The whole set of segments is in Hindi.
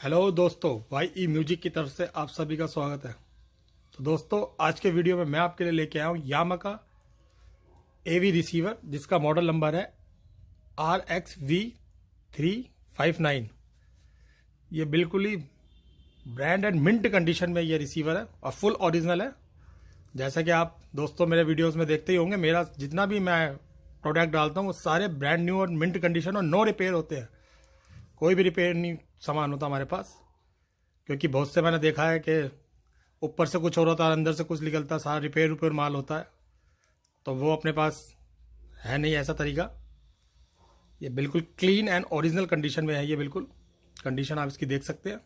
हेलो दोस्तों, वाई ई म्यूजिक की तरफ से आप सभी का स्वागत है। तो दोस्तों, आज के वीडियो में मैं आपके लिए लेके आया हूँ यामा का एवी रिसीवर, जिसका मॉडल नंबर है RXV359। ये बिल्कुल ही ब्रांड एंड मिंट कंडीशन में ये रिसीवर है और फुल ओरिजिनल है। जैसा कि आप दोस्तों मेरे वीडियोस में देखते ही होंगे, मेरा जितना भी मैं प्रोडक्ट डालता हूँ वो सारे ब्रांड न्यू और मिंट कंडीशन और नो रिपेयर होते हैं। कोई भी रिपेयर नहीं सामान होता हमारे पास, क्योंकि बहुत से मैंने देखा है कि ऊपर से कुछ और होता है, अंदर से कुछ निकलता है, सारा रिपेयर माल होता है। तो वो अपने पास है नहीं ऐसा तरीका। ये बिल्कुल क्लीन एंड ओरिजिनल कंडीशन में है। ये बिल्कुल कंडीशन आप इसकी देख सकते हैं।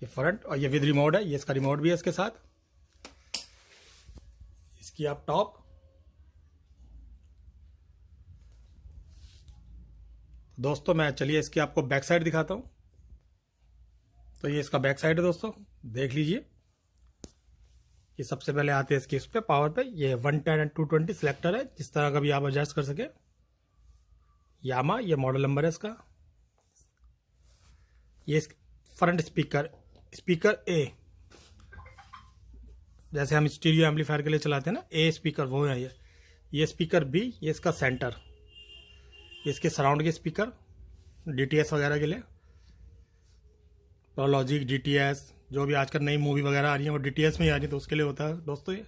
ये फ्रंट और ये विद रिमोट है, ये इसका रिमोट भी है इसके साथ। इसकी आप टॉप, दोस्तों मैं चलिए इसकी आपको बैक साइड दिखाता हूँ। तो ये इसका बैक साइड है दोस्तों, देख लीजिए। ये सबसे पहले आते हैं इसके इस पे पावर पे। ये 110 एंड 220 सिलेक्टर है, जिस तरह का भी आप एडजस्ट कर सके। यामा, ये मॉडल नंबर है इसका। ये फ्रंट स्पीकर ए, जैसे हम स्टीरियो एम्पलीफायर के लिए चलाते हैं ना, ए स्पीकर वो है। ये स्पीकर बी, ये इसका सेंटर, ये इसके सराउंड के स्पीकर DTS वगैरह के लिए। प्रोलॉजिक, DTS, जो भी आजकल नई मूवी वगैरह आ रही है वो DTS में ही आ रही है, तो उसके लिए होता है दोस्तों। ये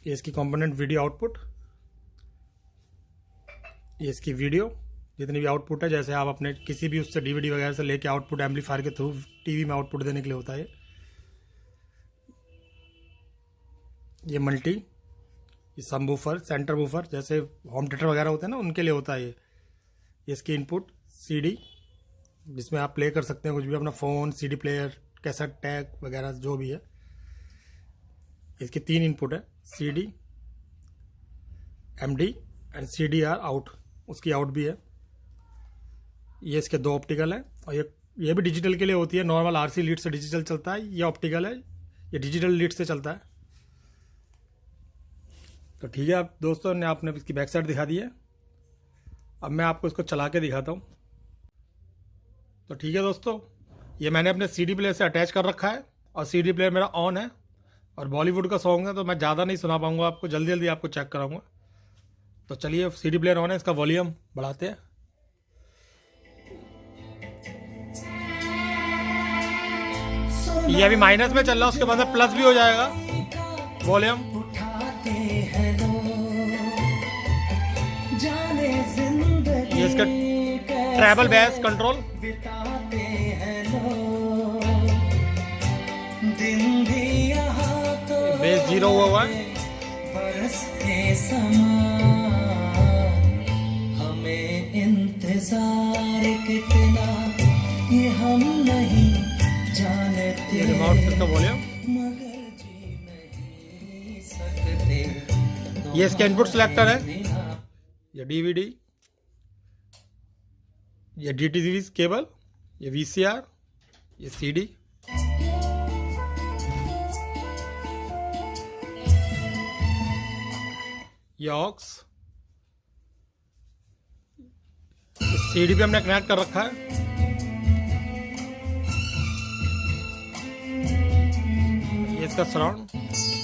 इसकी कंपोनेंट वीडियो आउटपुट, ये इसकी वीडियो जितनी भी आउटपुट है, जैसे आप अपने किसी भी उससे DVD वगैरह से लेके आउटपुट एम्पलीफायर के थ्रू टीवी में आउटपुट देने के लिए होता है। ये मल्टी, ये सब वूफर, सेंटर वूफर, जैसे होम थिएटर वगैरह होते हैं ना, उनके लिए होता है। ये इसकी इनपुट CD, जिसमें आप प्ले कर सकते हैं कुछ भी, अपना phone, CD player, cassette tag वगैरह जो भी है। इसकी 3 इनपुट है, CD, MD and CDR out, उसकी आउट भी है। ये इसके 2 ऑप्टिकल है, और ये भी डिजिटल के लिए होती है। नॉर्मल RC लीड से डिजिटल चलता है, ये ऑप्टिकल है, ये डिजिटल लीड से चलता है। तो ठीक है, आप दोस्तों ने आपने इसकी बैक साइड दिखा दी है। अब मैं आपको इसको चला के दिखाता हूँ। तो ठीक है दोस्तों, ये मैंने अपने CD प्लेयर से अटैच कर रखा है, और CD प्लेयर मेरा ऑन है। और बॉलीवुड का सॉन्ग है, तो मैं ज़्यादा नहीं सुना पाऊँगा आपको, जल्दी जल्दी आपको चेक कराऊँगा। तो चलिए, CD प्लेयर ऑन है, इसका वॉल्यूम बढ़ाते हैं। ये अभी माइनस में चल रहा है, उसके बाद में प्लस भी हो जाएगा वॉल्यूम। ये इसका ट्रैवल बेस कंट्रोल, बेस 0 हुआ है। हमें इंतजार कितना ये हम नहीं जानते, ये रिमोट से इसका वॉल्यूम। मगर जी नहीं सकते। ये इसका इनपुट सिलेक्टर है, ये DVD, ये DTV केबल, ये VCR, ये CD, ये ऑक्स। CD पे हमने कनेक्ट कर रखा है। ये इसका सराउंड,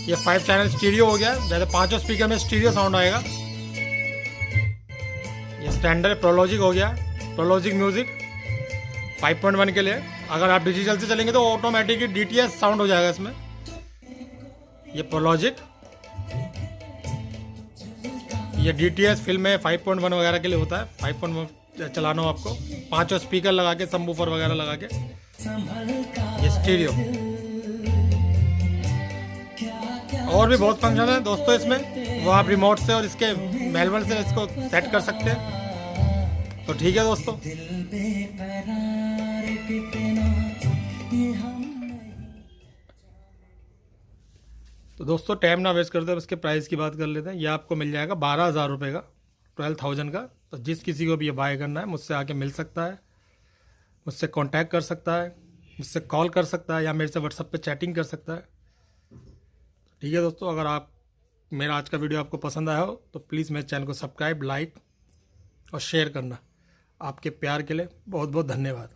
ये 5 चैनल स्टीरियो हो गया, जैसे 5 स्पीकर में स्टीरियो साउंड आएगा। ये स्टैंडर्ड प्रोलॉजिक हो गया, प्रोलॉजिक म्यूजिक 5.1 के लिए। अगर आप डिजिटल से चलेंगे तो ऑटोमेटिक DTS साउंड हो जाएगा इसमें। ये प्रोलॉजिक, ये DTS फिल्म में 5.1 वगैरह के लिए होता है। 5.1 चलाना हो आपको, 5 स्पीकर लगा के, सबवूफर वगैरह लगा के। ये स्टीरियो, और भी बहुत फंक्शन है दोस्तों इसमें, वो आप रिमोट से और इसके मैनुअल से इसको सेट कर सकते हैं। तो ठीक है दोस्तों, तो दोस्तों टाइम ना वेस्ट करते, अब इसके प्राइस की बात कर लेते हैं। ये आपको मिल जाएगा 12,000 रुपये का, 12,000 का। तो जिस किसी को भी ये बाय करना है, मुझसे आके मिल सकता है, मुझसे कांटेक्ट कर सकता है, मुझसे कॉल कर सकता है, या मेरे से व्हाट्सएप पे चैटिंग कर सकता है। ठीक है दोस्तों, अगर आप मेरा आज का वीडियो आपको पसंद आया हो तो प्लीज़ मेरे चैनल को सब्सक्राइब, लाइक और शेयर करना। आपके प्यार के लिए बहुत बहुत धन्यवाद।